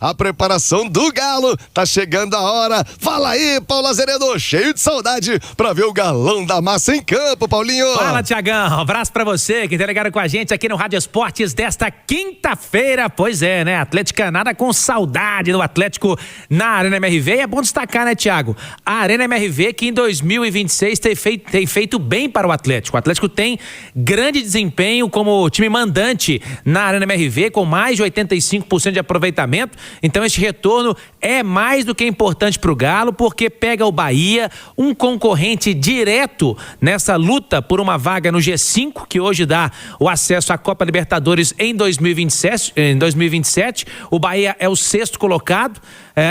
A preparação do Galo, tá chegando a hora. Fala aí, Paulo Azeredo, cheio de saudade pra ver o galão da massa em campo, Paulinho. Fala, Tiagão, um abraço pra você que tá ligado com a gente aqui no Rádio Esportes desta quinta-feira. Pois é, né, Atlética nada com saudade do Atlético na Arena MRV. E é bom destacar, né, Thiago, a Arena MRV que em 2026 tem feito bem para o Atlético. O Atlético tem grande desempenho como time mandante na Arena MRV, com mais de 85% de aproveitamento. Então este retorno é mais do que importante para o Galo, porque pega o Bahia, um concorrente direto nessa luta por uma vaga no G5, que hoje dá o acesso à Copa Libertadores em 2027. O Bahia é o 6º colocado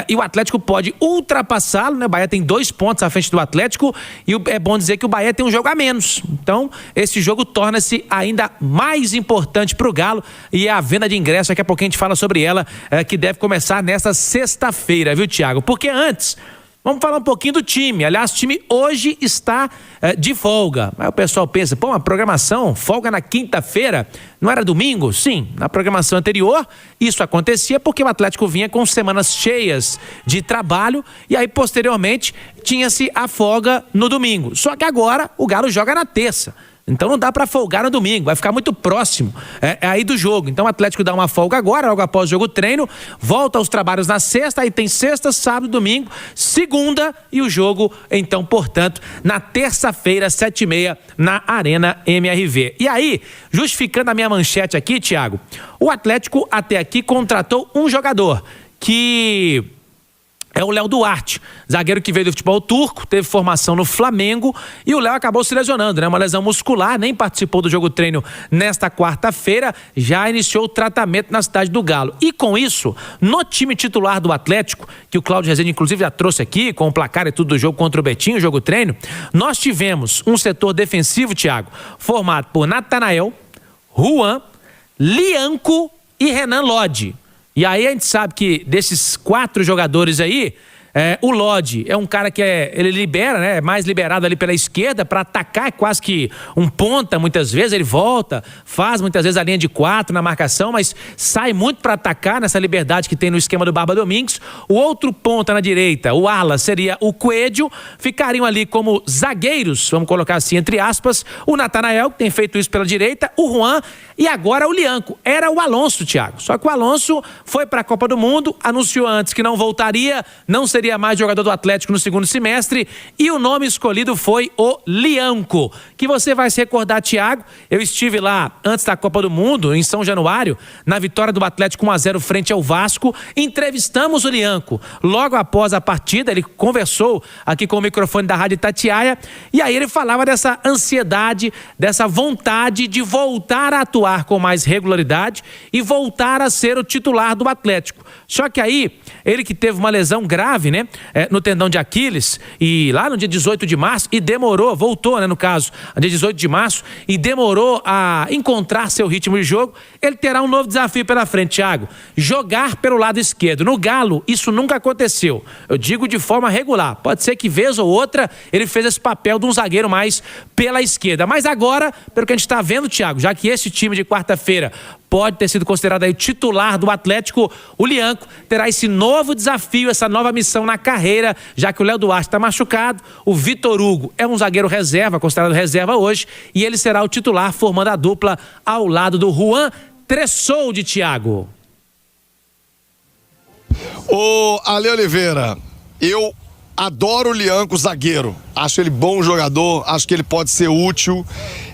e o Atlético pode ultrapassá-lo, né? O Bahia tem 2 pontos à frente do Atlético e é bom dizer que o Bahia tem um jogo a menos. Então esse jogo torna-se ainda mais importante para o Galo, e a venda de ingressos, daqui a pouco a gente fala sobre ela, que deve começar nesta sexta-feira, viu, Thiago? Porque antes, vamos falar um pouquinho do time. Aliás, o time hoje está de folga. Aí o pessoal pensa, pô, uma programação, folga na quinta-feira, não era domingo? Sim, na programação anterior isso acontecia porque o Atlético vinha com semanas cheias de trabalho e aí posteriormente tinha-se a folga no domingo. Só que agora o Galo joga na terça. Então não dá para folgar no domingo, vai ficar muito próximo aí do jogo. Então o Atlético dá uma folga agora, logo após o jogo treino, volta aos trabalhos na sexta, aí tem sexta, sábado, domingo, segunda e o jogo, então, portanto, na terça-feira, 7h30, na Arena MRV. E aí, justificando a minha manchete aqui, Thiago, o Atlético até aqui contratou um jogador que é o Léo Duarte, zagueiro que veio do futebol turco, teve formação no Flamengo e o Léo acabou se lesionando, né? Uma lesão muscular, nem participou do jogo treino nesta quarta-feira, já iniciou o tratamento na cidade do Galo. E com isso, no time titular do Atlético, que o Cláudio Rezende inclusive já trouxe aqui, com o placar e tudo do jogo contra o Betinho, jogo treino, nós tivemos um setor defensivo, Thiago, formado por Natanael, Juan, Lianco e Renan Lodi. E aí a gente sabe que desses 4 jogadores aí, o Lodi é um cara que ele libera, né? É mais liberado ali pela esquerda para atacar, é quase que um ponta muitas vezes, ele volta, faz muitas vezes a linha de 4 na marcação, mas sai muito para atacar nessa liberdade que tem no esquema do Barba Domingues. O outro ponta na direita, o ala, seria o Coelho, ficariam ali como zagueiros, vamos colocar assim entre aspas, o Natanael, que tem feito isso pela direita, o Juan e agora o Lianco. Era o Alonso, Thiago, só que o Alonso foi para a Copa do Mundo, anunciou antes que não voltaria, não seria mais jogador do Atlético no segundo semestre, e o nome escolhido foi o Lianco, que você vai se recordar, Thiago, eu estive lá antes da Copa do Mundo, em São Januário, na vitória do Atlético 1-0 frente ao Vasco, entrevistamos o Lianco, logo após a partida, ele conversou aqui com o microfone da Rádio Itatiaia, e aí ele falava dessa ansiedade, dessa vontade de voltar a atuar com mais regularidade e voltar a ser o titular do Atlético. Só que aí, ele que teve uma lesão grave, né, no tendão de Aquiles, e lá no dia 18 de março, e demorou, voltou, né, no caso, no dia 18 de março, e demorou a encontrar seu ritmo de jogo, ele terá um novo desafio pela frente, Thiago, jogar pelo lado esquerdo. No Galo, isso nunca aconteceu, eu digo de forma regular, pode ser que vez ou outra ele fez esse papel de um zagueiro mais pela esquerda, mas agora, pelo que a gente está vendo, Thiago, já que esse time de quarta-feira pode ter sido considerado aí o titular do Atlético, o Lianco terá esse novo desafio, essa nova missão na carreira, já que o Léo Duarte está machucado, o Vitor Hugo é um zagueiro reserva, considerado reserva hoje, e ele será o titular, formando a dupla ao lado do Juan Tressoldi, Thiago. Ô, Ale Oliveira, eu adoro o Lianco, zagueiro, acho ele bom jogador, acho que ele pode ser útil.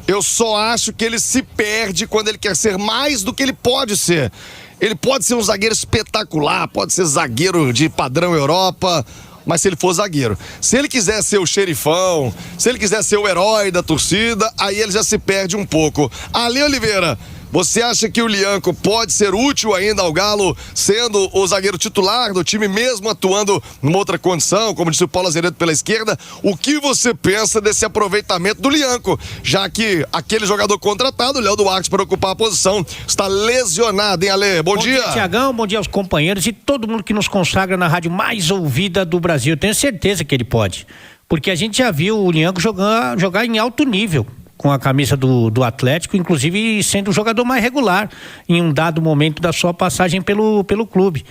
Eu só acho que ele se perde quando ele quer ser mais do que ele pode ser. Ele pode ser um zagueiro espetacular, pode ser zagueiro de padrão Europa, mas se ele for zagueiro. Se ele quiser ser o xerifão, se ele quiser ser o herói da torcida, aí ele já se perde um pouco. Ale Oliveira, você acha que o Lianco pode ser útil ainda ao Galo, sendo o zagueiro titular do time, mesmo atuando numa outra condição, como disse o Paulo Azeredo pela esquerda? O que você pensa desse aproveitamento do Lianco, já que aquele jogador contratado, o Léo Duarte, para ocupar a posição, está lesionado, hein, Ale? Bom dia. Bom dia, Tiagão, bom dia aos companheiros e todo mundo que nos consagra na rádio mais ouvida do Brasil. Eu tenho certeza que ele pode, porque a gente já viu o Lianco jogar em alto nível com a camisa do Atlético, inclusive sendo o jogador mais regular em um dado momento da sua passagem pelo clube.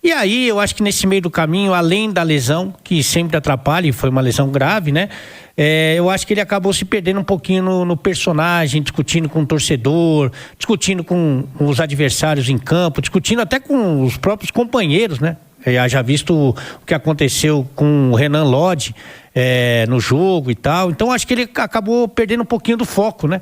E aí eu acho que nesse meio do caminho, além da lesão, que sempre atrapalha, e foi uma lesão grave, né? Eu acho que ele acabou se perdendo um pouquinho no personagem, discutindo com o torcedor, discutindo com os adversários em campo, discutindo até com os próprios companheiros, né? Já visto o que aconteceu com o Renan Lodge no jogo e tal. Então acho que ele acabou perdendo um pouquinho do foco, né?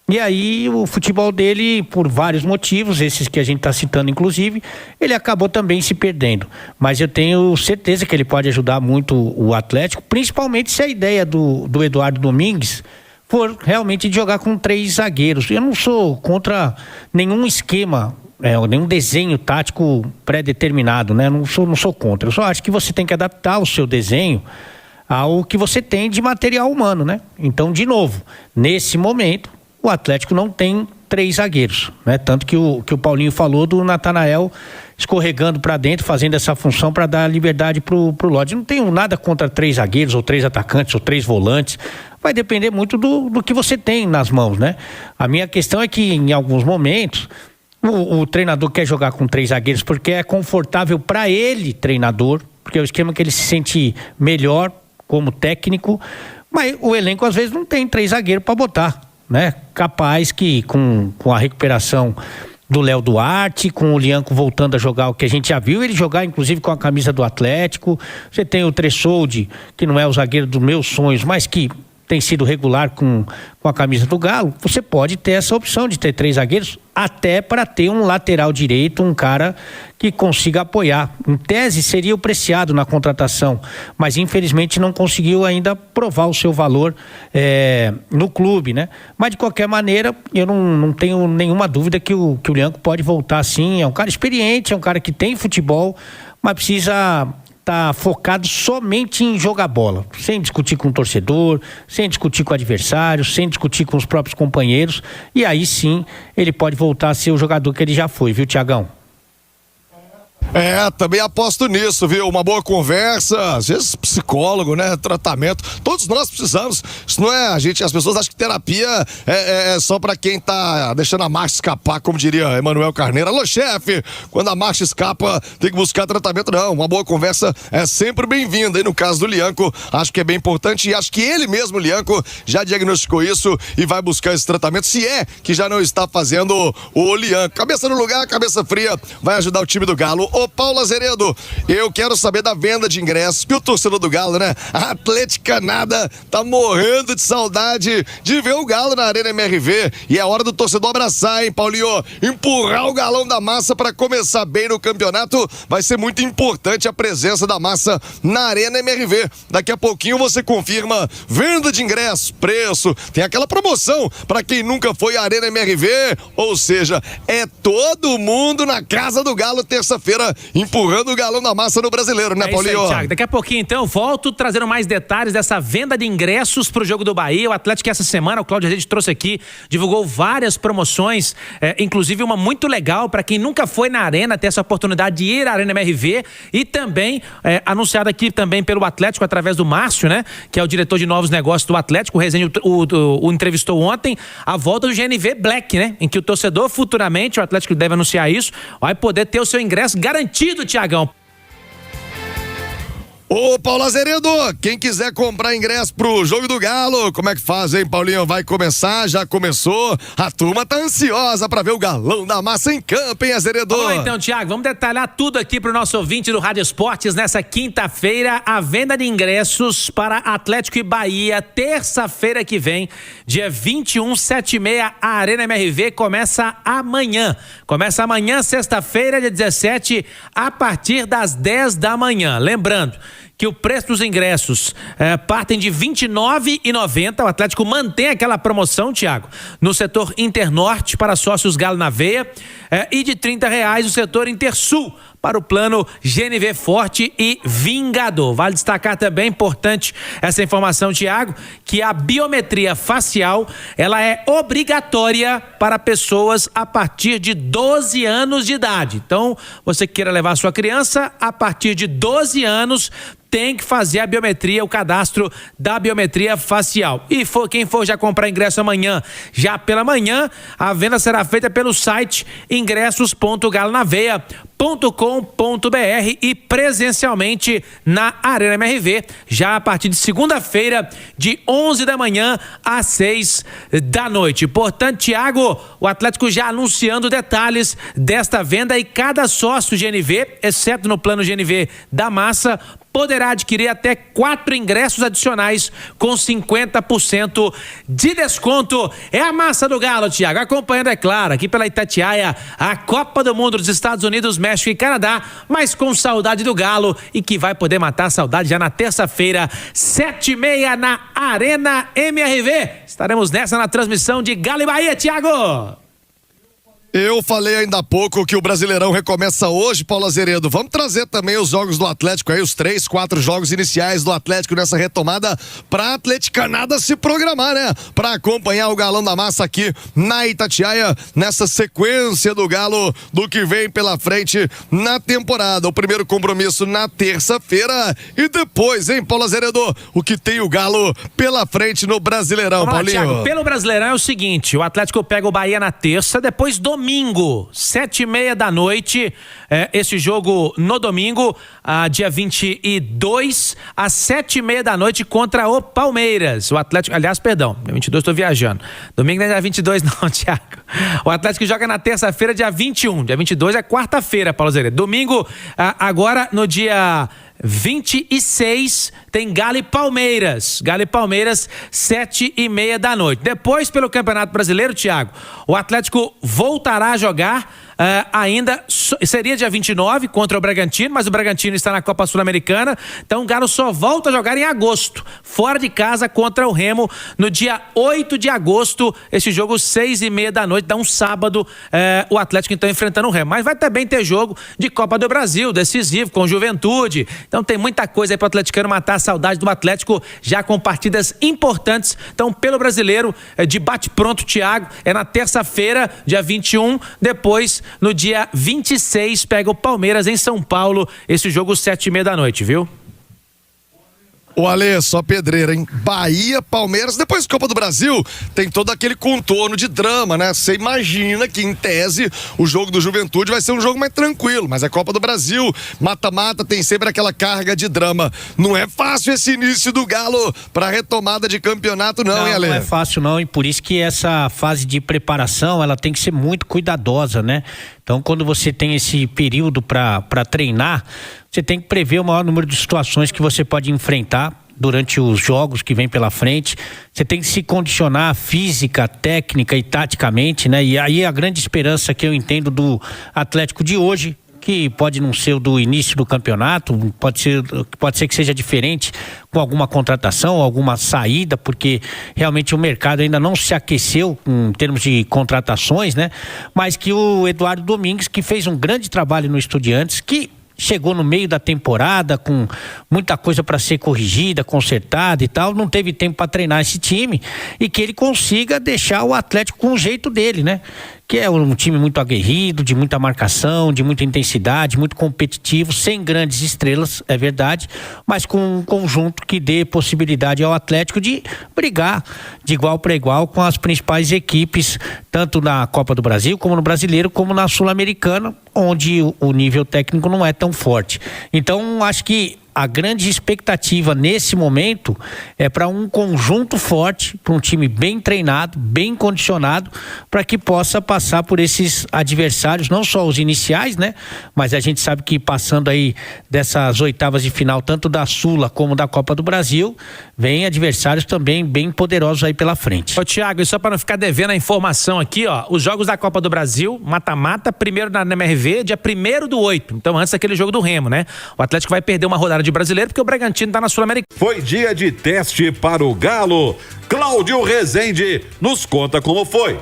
E aí o futebol dele, por vários motivos, esses que a gente está citando inclusive, ele acabou também se perdendo. Mas eu tenho certeza que ele pode ajudar muito o Atlético, principalmente se a ideia do Eduardo Domingues for realmente de jogar com 3 zagueiros. Eu não sou contra nenhum esquema, nenhum desenho tático pré-determinado, né? Não sou contra. Eu só acho que você tem que adaptar o seu desenho ao que você tem de material humano, né? Então, de novo, nesse momento o Atlético não tem 3 zagueiros, né? Tanto que o Paulinho falou do Natanael escorregando para dentro, fazendo essa função para dar liberdade pro Lodge. Não tenho nada contra 3 zagueiros, ou 3 atacantes, ou 3 volantes. Vai depender muito do que você tem nas mãos, né? A minha questão é que em alguns momentos o treinador quer jogar com 3 zagueiros porque é confortável para ele, treinador, porque é o esquema que ele se sente melhor como técnico, mas o elenco às vezes não tem 3 zagueiros para botar, né? Capaz que com a recuperação do Léo Duarte, com o Lianco voltando a jogar o que a gente já viu ele jogar, inclusive com a camisa do Atlético. Você tem o Tressoldi, que não é o zagueiro dos meus sonhos, mas que tem sido regular com a camisa do Galo. Você pode ter essa opção de ter 3 zagueiros, até para ter um lateral direito, um cara que consiga apoiar. Em tese seria o Preciado na contratação, mas infelizmente não conseguiu ainda provar o seu valor no clube, né? Mas de qualquer maneira, eu não tenho nenhuma dúvida que o Lianco pode voltar sim. É um cara experiente, é um cara que tem futebol, mas precisa tá focado somente em jogar bola, sem discutir com o torcedor, sem discutir com o adversário, sem discutir com os próprios companheiros, e aí sim ele pode voltar a ser o jogador que ele já foi, viu, Tiagão? Também aposto nisso, viu? Uma boa conversa, às vezes psicólogo, né? Tratamento, todos nós precisamos. Isso não é, as pessoas acham que terapia é só pra quem tá deixando a marcha escapar, como diria Emanuel Carneiro. Alô, chefe, quando a marcha escapa, tem que buscar tratamento. Não, uma boa conversa é sempre bem-vinda. E no caso do Lianco, acho que é bem importante, e acho que ele mesmo, Lianco, já diagnosticou isso e vai buscar esse tratamento, se é que já não está fazendo o Lianco. Cabeça no lugar, cabeça fria, vai ajudar o time do Galo. Ô, Paulo Azeredo, eu quero saber da venda de ingressos, que o torcedor do Galo, né? A Atleticana tá morrendo de saudade de ver o Galo na Arena MRV, e é hora do torcedor abraçar, hein, Paulinho? Empurrar o Galão da Massa para começar bem no campeonato. Vai ser muito importante a presença da Massa na Arena MRV. Daqui a pouquinho você confirma venda de ingressos, preço, tem aquela promoção para quem nunca foi à Arena MRV, ou seja, é todo mundo na casa do Galo terça-feira, empurrando o Galão da Massa no Brasileiro, né, Paulinho? Isso aí, Thiago. Daqui a pouquinho, então, eu volto trazendo mais detalhes dessa venda de ingressos pro jogo do Bahia. O Atlético, essa semana, o Cláudio Rezende trouxe aqui, divulgou várias promoções, inclusive uma muito legal para quem nunca foi na Arena, ter essa oportunidade de ir à Arena MRV, e também anunciada aqui também pelo Atlético, através do Márcio, né, que é o diretor de novos negócios do Atlético. O Rezende o entrevistou ontem, a volta do GNV Black, né, em que o torcedor futuramente, o Atlético deve anunciar isso, vai poder ter o seu ingresso garantido, Tiagão. Ô, Paulo Azeredo, quem quiser comprar ingresso pro jogo do Galo, como é que faz, hein, Paulinho? Vai começar? Já começou? A turma tá ansiosa pra ver o Galão da Massa em campo, hein, Azeredo? Vamos lá, então, Thiago, vamos detalhar tudo aqui pro nosso ouvinte do Rádio Esportes nessa quinta-feira. A venda de ingressos para Atlético e Bahia, terça-feira que vem, dia 21, 7h30, a Arena MRV começa amanhã. Começa amanhã, sexta-feira, dia 17, a partir das 10 da manhã. Lembrando que o preço dos ingressos partem de R$ 29,90. O Atlético mantém aquela promoção, Thiago, no setor Internorte para sócios Galo na Veia, e de R$ 30 no setor Intersul para o plano GNV Forte e Vingador. Vale destacar também, importante essa informação, Thiago, que a biometria facial, ela é obrigatória para pessoas a partir de 12 anos de idade. Então, você queira levar a sua criança, a partir de 12 anos, tem que fazer a biometria, o cadastro da biometria facial. E quem for já comprar ingresso amanhã, já pela manhã, a venda será feita pelo site ingressos.galonaveia.com.br. e presencialmente na Arena MRV, já a partir de segunda-feira, de 11 da manhã às 6 da noite. Portanto, Thiago, o Atlético já anunciando detalhes desta venda e cada sócio GNV, exceto no plano GNV da Massa, poderá adquirir até 4 ingressos adicionais com 50% de desconto. É a Massa do Galo, Thiago, acompanhando, é claro, aqui pela Itatiaia, a Copa do Mundo dos Estados Unidos, México e Canadá, mas com saudade do Galo e que vai poder matar a saudade já na terça-feira, 7h30 na Arena MRV. Estaremos nessa na transmissão de Galo e Bahia, Thiago. Eu falei ainda há pouco que o Brasileirão recomeça hoje, Paulo Azeredo. Vamos trazer também os jogos do Atlético aí, os 3, 4 jogos iniciais do Atlético nessa retomada pra Atleticanada se programar, né? Pra acompanhar o Galão da Massa aqui na Itatiaia, nessa sequência do Galo, do que vem pela frente na temporada. O primeiro compromisso na terça-feira e depois, hein, Paulo Azeredo? O que tem o Galo pela frente no Brasileirão, Vamos lá, Paulinho? Thiago, pelo Brasileirão é o seguinte, o Atlético pega o Bahia na terça, depois domingo, 7h30 da noite, esse jogo no domingo, dia 22, às 7h30 da noite contra o Palmeiras. O Atlético, aliás, perdão, dia 22 estou viajando. Domingo não é dia 22 não, Thiago. O Atlético joga na terça-feira, dia 21. Dia 22 é quarta-feira, Paulo Zé. Domingo, agora no dia 26 tem Galo e Palmeiras. Galo e Palmeiras, 7h30 da noite. Depois, pelo Campeonato Brasileiro, Thiago, o Atlético voltará a jogar ainda, seria dia 29 contra o Bragantino, mas o Bragantino está na Copa Sul-Americana, então o Galo só volta a jogar em agosto, fora de casa contra o Remo, no dia 8 de agosto, esse jogo 6h30 da noite, dá um sábado, o Atlético então enfrentando o Remo, mas vai também ter jogo de Copa do Brasil, decisivo, com Juventude, então tem muita coisa aí pro atleticano matar a saudade do Atlético, já com partidas importantes, então pelo Brasileiro, de bate-pronto, Thiago, é na terça-feira, dia 21, depois no dia 26 pega o Palmeiras em São Paulo, esse jogo 7h30 da noite, viu? O Ale, só pedreira, hein? Bahia, Palmeiras, depois Copa do Brasil, tem todo aquele contorno de drama, né? Você imagina que, em tese, o jogo do Juventude vai ser um jogo mais tranquilo, mas é Copa do Brasil, mata-mata, tem sempre aquela carga de drama. Não é fácil esse início do Galo pra retomada de campeonato, não, hein, Ale? Não é fácil, não, e por isso que essa fase de preparação, ela tem que ser muito cuidadosa, né? Então, quando você tem esse período para treinar, você tem que prever o maior número de situações que você pode enfrentar durante os jogos que vem pela frente. Você tem que se condicionar física, técnica e taticamente, né? E aí a grande esperança que eu entendo do Atlético de hoje, que pode não ser o do início do campeonato, pode ser que seja diferente com alguma contratação, alguma saída, porque realmente o mercado ainda não se aqueceu em termos de contratações, né? Mas que o Eduardo Domingues, que fez um grande trabalho no Estudiantes, que chegou no meio da temporada com muita coisa para ser corrigida, consertada e tal, não teve tempo para treinar esse time, e que ele consiga deixar o Atlético com o jeito dele, né? Que é um time muito aguerrido, de muita marcação, de muita intensidade, muito competitivo, sem grandes estrelas, é verdade, mas com um conjunto que dê possibilidade ao Atlético de brigar de igual para igual com as principais equipes, tanto na Copa do Brasil, como no Brasileiro, como na Sul-Americana, onde o nível técnico não é tão forte. Então, acho que a grande expectativa nesse momento é para um conjunto forte, para um time bem treinado, bem condicionado, para que possa passar por esses adversários, não só os iniciais, né? Mas a gente sabe que passando aí dessas oitavas de final, tanto da Sula como da Copa do Brasil, vem adversários também bem poderosos aí pela frente. Ô Thiago, e só para não ficar devendo a informação aqui, ó, os jogos da Copa do Brasil, mata-mata, primeiro na MRV, dia 1º/8, então antes daquele jogo do Remo, né? O Atlético vai perder uma rodada de Brasileiro porque o Bragantino tá na Sul-Americana. Foi dia de teste para o Galo. Cláudio Rezende nos conta como foi.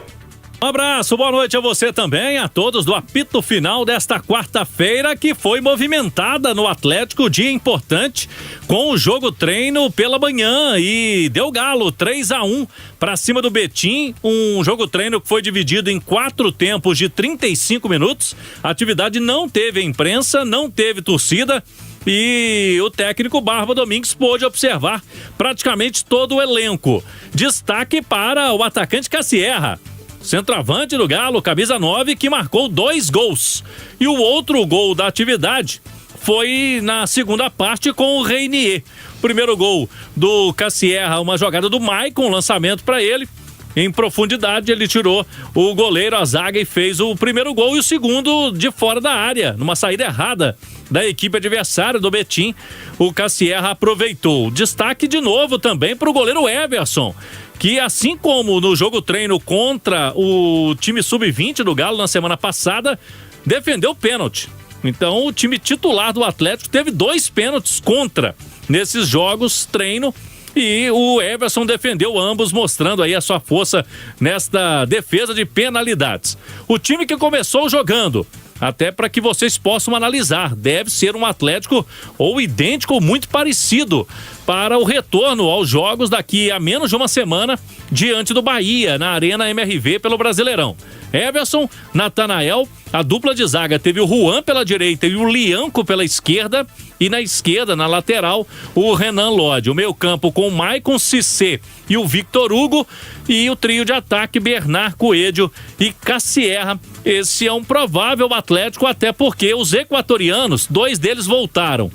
Um abraço, boa noite a você também, a todos do apito final desta quarta-feira, que foi movimentada no Atlético, dia importante, com o jogo treino pela manhã, e deu Galo 3-1 para cima do Betim, um jogo treino que foi dividido em 4 tempos de 35 minutos, a atividade não teve imprensa, não teve torcida, e o técnico Barba Domingues pôde observar praticamente todo o elenco. Destaque para o atacante Cassierra, centroavante do Galo, camisa 9, que marcou 2 gols. E o outro gol da atividade foi na segunda parte com o Reinier. Primeiro gol do Cassierra, uma jogada do Maicon, lançamento para ele. Em profundidade, ele tirou o goleiro, a zaga, e fez o primeiro gol, e o segundo de fora da área, numa saída errada da equipe adversária do Betim. O Cassierra aproveitou. Destaque de novo também para o goleiro Everson, que assim como no jogo treino contra o time sub-20 do Galo na semana passada, defendeu pênalti. Então o time titular do Atlético teve 2 pênaltis contra nesses jogos treino, e o Everson defendeu ambos, mostrando aí a sua força nesta defesa de penalidades. O time que começou jogando, até para que vocês possam analisar, deve ser um Atlético ou idêntico ou muito parecido para o retorno aos jogos daqui a menos de uma semana, diante do Bahia, na Arena MRV pelo Brasileirão. Everson, Natanael, a dupla de zaga teve o Juan pela direita e o Lianco pela esquerda, e na esquerda, na lateral, o Renan Lodge. O meio campo com o Maicon, Cissé e o Victor Hugo, e o trio de ataque Bernard, Coelho e Cassierra. Esse é um provável Atlético, até porque os equatorianos, 2 deles voltaram,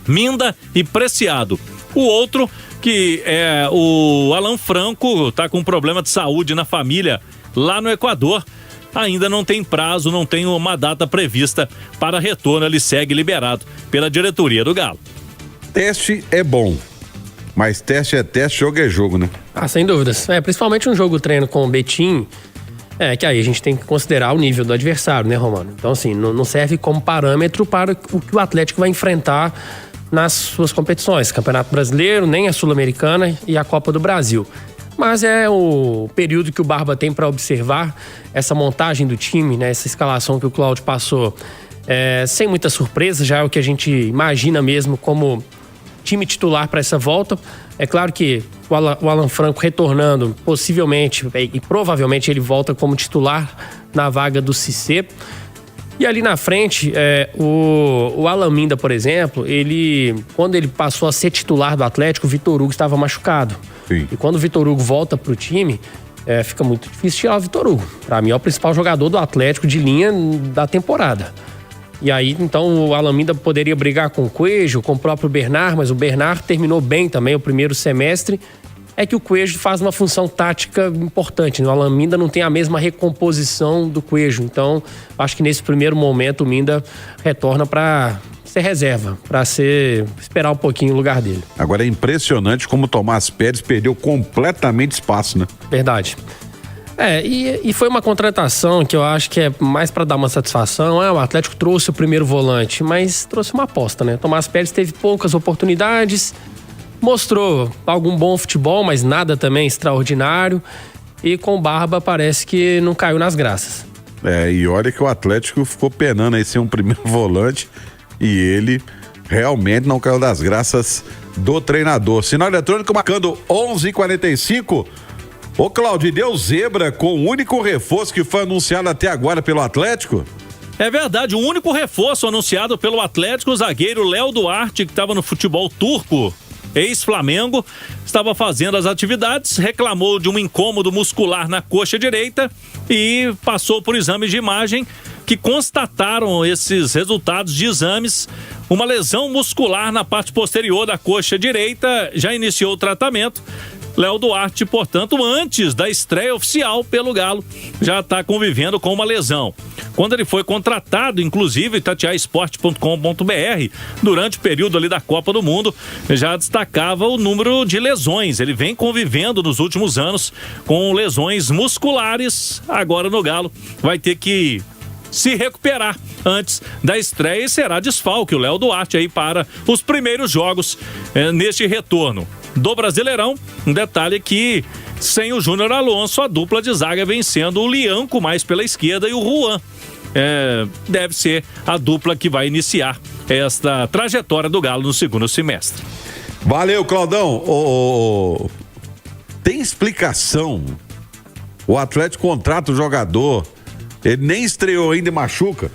Minda e Preciado. O outro, que é o Alan Franco, tá com um problema de saúde na família lá no Equador, ainda não tem prazo, não tem uma data prevista para retorno, ele segue liberado pela diretoria do Galo. Teste é bom, mas teste é teste, jogo é jogo, né? Sem dúvidas. Principalmente um jogo treino com o Betim, que aí a gente tem que considerar o nível do adversário, né, Romano? Então, assim, não serve como parâmetro para o que o Atlético vai enfrentar nas suas competições, Campeonato Brasileiro, nem a Sul-Americana e a Copa do Brasil. Mas é o período que o Barba tem para observar essa montagem do time, né? Essa escalação que o Cláudio passou, sem muita surpresa, já é o que a gente imagina mesmo como time titular para essa volta. É claro que o Alan Franco retornando, possivelmente e provavelmente ele volta como titular na vaga do Cissé. E ali na frente, o Alan Minda, por exemplo, quando ele passou a ser titular do Atlético, o Vitor Hugo estava machucado. Sim. E quando o Vitor Hugo volta pro time, fica muito difícil tirar o Vitor Hugo. Para mim é o principal jogador do Atlético de linha da temporada. E aí, então, o Alan Minda poderia brigar com o Coelho, com o próprio Bernard, mas o Bernard terminou bem também o primeiro semestre. É que o Coelho faz uma função tática importante, né? O Alan Minda não tem a mesma recomposição do Coelho. Então, acho que nesse primeiro momento o Minda retorna para ser reserva, para esperar um pouquinho o lugar dele. Agora é impressionante como o Tomás Pérez perdeu completamente espaço, né? Verdade. E foi uma contratação que eu acho que é mais para dar uma satisfação. O Atlético trouxe o primeiro volante, mas trouxe uma aposta, né? Tomás Pérez teve poucas oportunidades, mostrou algum bom futebol, mas nada também extraordinário. E com o Barba parece que não caiu nas graças. E olha que o Atlético ficou penando aí sem um primeiro volante e ele realmente não caiu das graças do treinador. Sinal eletrônico marcando 11h45. Ô Cláudio, deu zebra com o único reforço que foi anunciado até agora pelo Atlético? É verdade, o único reforço anunciado pelo Atlético, o zagueiro Léo Duarte, que estava no futebol turco, ex-Flamengo, estava fazendo as atividades, reclamou de um incômodo muscular na coxa direita e passou por exames de imagem que constataram esses resultados de exames. Uma lesão muscular na parte posterior da coxa direita, já iniciou o tratamento. Léo Duarte, portanto, antes da estreia oficial pelo Galo, já está convivendo com uma lesão. Quando ele foi contratado, inclusive, itatiaesporte.com.br, durante o período ali da Copa do Mundo, já destacava o número de lesões. Ele vem convivendo nos últimos anos com lesões musculares. Agora no Galo vai ter que se recuperar antes da estreia e será desfalque o Léo Duarte aí para os primeiros jogos neste retorno do Brasileirão. Um detalhe que sem o Júnior Alonso, a dupla de zaga vencendo o Lianco mais pela esquerda e o Juan. Deve ser a dupla que vai iniciar esta trajetória do Galo no segundo semestre. Valeu, Claudão. Tem explicação? O Atlético contrata o jogador, ele nem estreou ainda e machuca?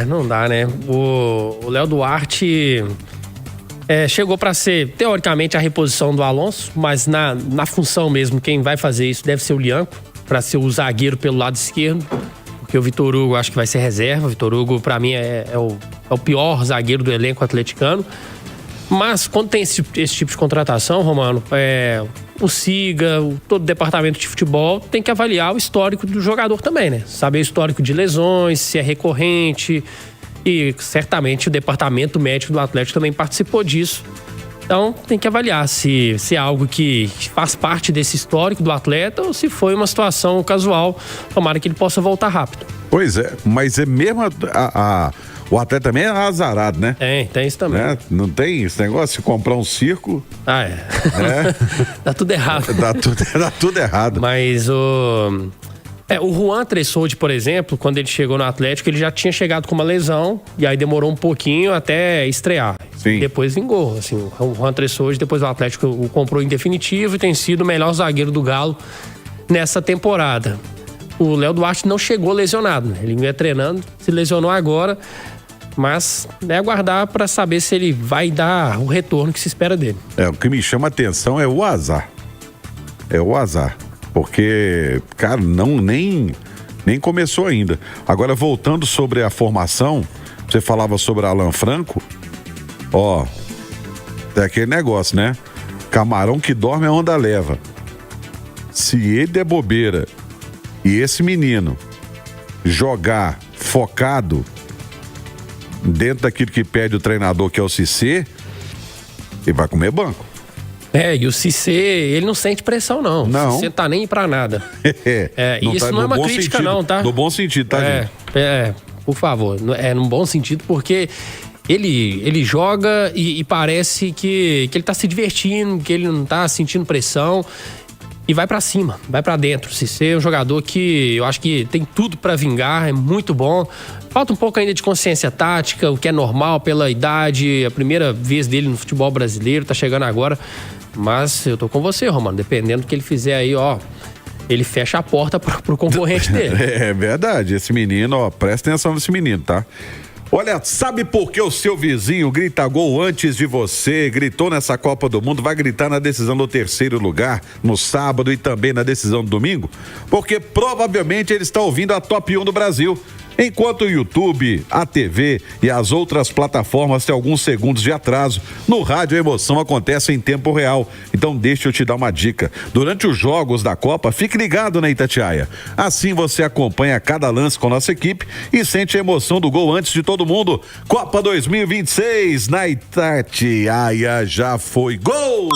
Não dá, né? O Léo Duarte chegou para ser, teoricamente, a reposição do Alonso, mas na função mesmo, quem vai fazer isso deve ser o Lianco. para ser o zagueiro pelo lado esquerdo, porque o Vitor Hugo acho que vai ser reserva. O Vitor Hugo, para mim, é o pior zagueiro do elenco atleticano. Mas quando tem esse tipo de contratação, Romano, o Siga, todo o departamento de futebol tem que avaliar o histórico do jogador também, né? Saber o histórico de lesões, se é recorrente. E certamente o departamento médico do Atlético também participou disso. Então tem que avaliar se é algo que faz parte desse histórico do atleta ou se foi uma situação casual. Tomara que ele possa voltar rápido. Pois é, mas é mesmo o atleta também é azarado, né? Tem isso também. Né? Não tem esse negócio de comprar um circo. Dá tudo errado. Dá tudo errado. Mas o Juan Tressoldi, por exemplo, quando ele chegou no Atlético, ele já tinha chegado com uma lesão e aí demorou um pouquinho até estrear. Sim. Depois vingou. Assim, o Juan Tressoldi, depois o Atlético o comprou em definitivo e tem sido o melhor zagueiro do Galo nessa temporada. O Léo Duarte não chegou lesionado, né? Ele vinha treinando, se lesionou agora, mas é aguardar para saber se ele vai dar o retorno que se espera dele. O que me chama a atenção é o azar. Porque, cara, nem começou ainda. Agora, voltando sobre a formação, você falava sobre Alan Franco, tem aquele negócio, né? Camarão que dorme a onda leva. Se ele der bobeira e esse menino jogar focado dentro daquilo que pede o treinador, que é o Cissé, ele vai comer banco. E o Cissé, ele não sente pressão, não. O Cissé tá nem pra nada. Isso não é uma crítica, sentido, não, tá? No bom sentido, tá, gente? Por favor. É num bom sentido, porque ele joga e parece que ele tá se divertindo, que ele não tá sentindo pressão. E vai pra cima, vai pra dentro. Cissé é um jogador que eu acho que tem tudo pra vingar, é muito bom. Falta um pouco ainda de consciência tática, o que é normal pela idade, a primeira vez dele no futebol brasileiro, tá chegando agora. Mas eu tô com você, Romano, dependendo do que ele fizer aí, ele fecha a porta pro concorrente dele. É verdade, esse menino, presta atenção nesse menino, tá? Olha, sabe por que o seu vizinho grita gol antes de você? Gritou nessa Copa do Mundo, vai gritar na decisão do 3º lugar, no sábado e também na decisão do domingo? Porque provavelmente ele está ouvindo a Top 1 do Brasil. Enquanto o YouTube, a TV e as outras plataformas têm alguns segundos de atraso, no rádio a emoção acontece em tempo real. Então deixa eu te dar uma dica. Durante os jogos da Copa, fique ligado na Itatiaia. Assim você acompanha cada lance com nossa equipe e sente a emoção do gol antes de todo mundo. Copa 2026 na Itatiaia já foi gol!